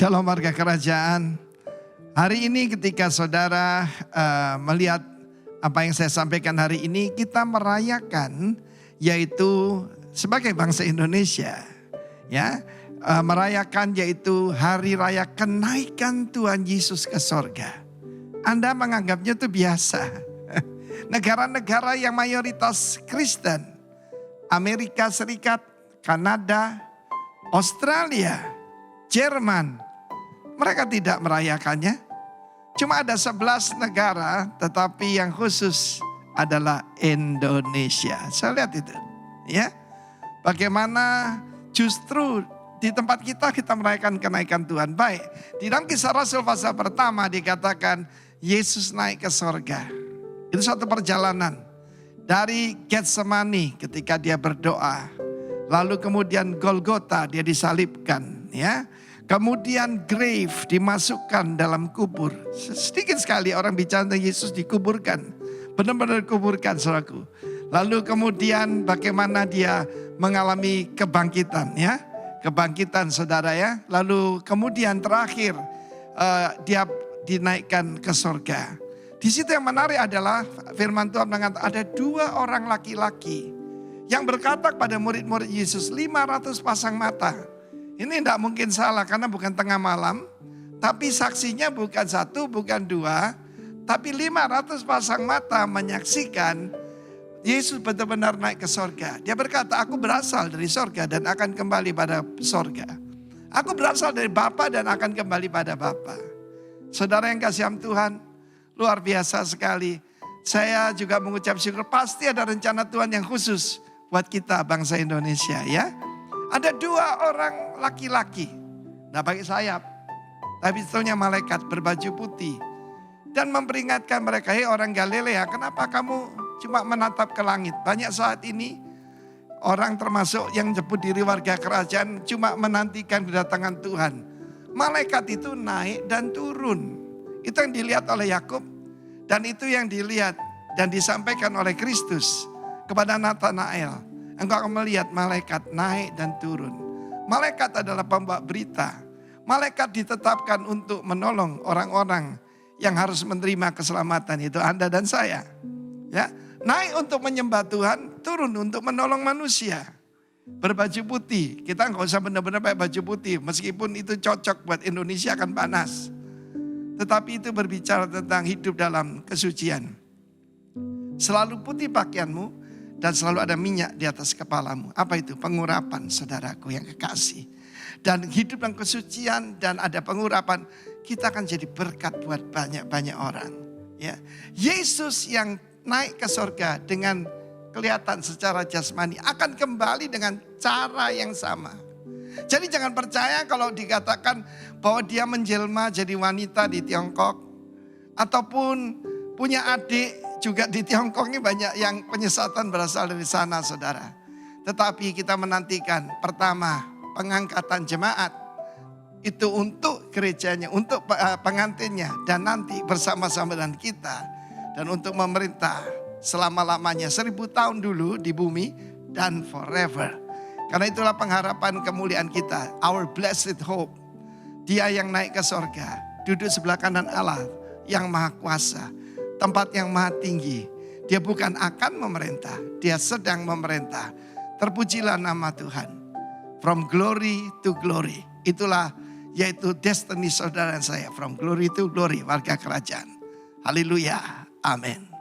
Shalom warga kerajaan. Hari ini ketika saudara melihat apa yang saya sampaikan hari ini, kita merayakan yaitu sebagai bangsa Indonesia, ya, merayakan yaitu hari raya kenaikan Tuhan Yesus ke sorga. Anda menganggapnya itu biasa. Negara-negara yang mayoritas Kristen, Amerika Serikat, Kanada, Australia, Jerman, mereka tidak merayakannya. Cuma ada 11 negara, tetapi yang khusus adalah Indonesia. Saya lihat itu, ya. Bagaimana justru di tempat kita merayakan kenaikan Tuhan. Baik, di dalam Kisah Rasul pasal pertama dikatakan Yesus naik ke sorga. Itu suatu perjalanan dari Getsemani ketika dia berdoa. Lalu kemudian Golgota, dia disalibkan, ya. Kemudian grave, dimasukkan dalam kubur. Sedikit sekali orang bicara tentang Yesus dikuburkan. Benar-benar dikuburkan, saudaraku. Lalu kemudian bagaimana dia mengalami kebangkitan, ya. Kebangkitan, saudara, ya. Lalu kemudian terakhir dia dinaikkan ke sorga. Di situ yang menarik adalah firman Tuhan mengatakan ada 2 orang laki-laki yang berkata kepada murid-murid Yesus, 500 pasang mata. Ini tidak mungkin salah karena bukan tengah malam. Tapi saksinya bukan 1, bukan 2. Tapi 500 pasang mata menyaksikan Yesus benar-benar naik ke sorga. Dia berkata, aku berasal dari sorga dan akan kembali pada sorga. Aku berasal dari Bapa dan akan kembali pada Bapa. Saudara yang kasih Tuhan, luar biasa sekali. Saya juga mengucap syukur, pasti ada rencana Tuhan yang khusus buat kita bangsa Indonesia, ya. Ada 2 orang laki-laki, tidak pakai sayap, tapi sebetulnya malaikat berbaju putih. Dan memperingatkan mereka, hei orang Galilea, kenapa kamu cuma menatap ke langit? Banyak saat ini orang termasuk yang menyebut diri warga kerajaan cuma menantikan kedatangan Tuhan. Malaikat itu naik dan turun. Itu yang dilihat oleh Yakub dan itu yang dilihat dan disampaikan oleh Kristus kepada Nathanael. Engkau akan melihat malaikat naik dan turun. Malaikat adalah pembawa berita. Malaikat ditetapkan untuk menolong orang-orang yang harus menerima keselamatan, itu Anda dan saya. Ya, naik untuk menyembah Tuhan, turun untuk menolong manusia. Berbaju putih, kita nggak usah benar-benar pakai baju putih, meskipun itu cocok buat Indonesia akan panas. Tetapi itu berbicara tentang hidup dalam kesucian. Selalu putih pakaianmu dan selalu ada minyak di atas kepalamu. Apa itu? Pengurapan, saudaraku yang kekasih. Dan hidup dalam kesucian dan ada pengurapan, kita akan jadi berkat buat banyak-banyak orang. Ya, Yesus yang naik ke sorga dengan kelihatan secara jasmani akan kembali dengan cara yang sama. Jadi jangan percaya kalau dikatakan bahwa dia menjelma jadi wanita di Tiongkok. Ataupun punya adik juga di Tiongkok, ini banyak yang penyesatan berasal dari sana, saudara. Tetapi kita menantikan pertama pengangkatan jemaat. Itu untuk gerejanya, untuk pengantinnya. Dan nanti bersama-sama dengan kita. Dan untuk memerintah selama-lamanya 1000 tahun dulu di bumi dan forever. Karena itulah pengharapan kemuliaan kita. Our blessed hope. Dia yang naik ke sorga. Duduk sebelah kanan Allah yang maha kuasa. Tempat yang maha tinggi. Dia bukan akan memerintah. Dia sedang memerintah. Terpujilah nama Tuhan. From glory to glory. Itulah yaitu destiny saudara saya. From glory to glory. Warga kerajaan. Haleluya. Amin.